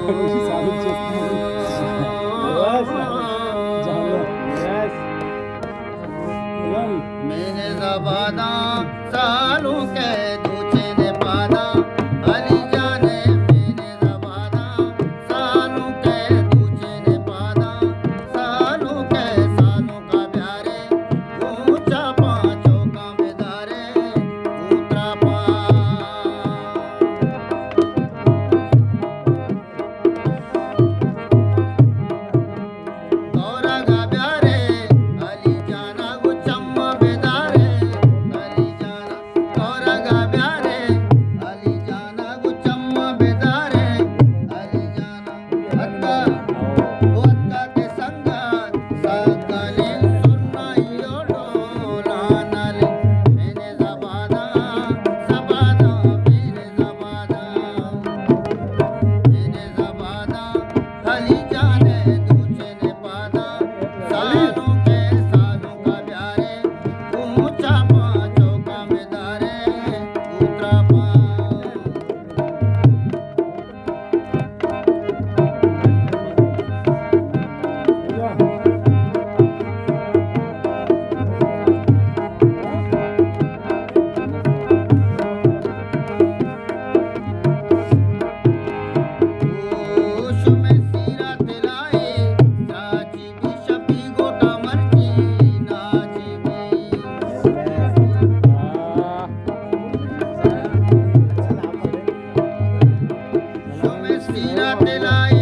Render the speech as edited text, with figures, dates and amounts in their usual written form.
Solve చేస్తున్నాడు. Yes. జాలో. Yes. मैंने ज़बाना सालों के तुझे ने पादा अली जाने मैंने ज़बाना सालों के तुझे ने पादा सालों का प्यारे ऊंचा पांचों का बेदारे ऊतरा पा गौरा गा प्यारे अली जाना गुचम्मा बेदारे अली जाना गौरा गा प्यारे अली जाना गुचम्मा बेदारे अली जाना अक्का वो अक्का के संगत सगले सुनाइयो डोला नाले मैंने ज़बाना मैंने ज़बाना अली जाने तुझे ने पादा सालों का प्यारे ऊंचा पांचों का बेदारे ऊतरा पा होश में सीरा दिलाए राजी भी शबी गोटा मर्जी नाजी भी होश में सीरा दिलाए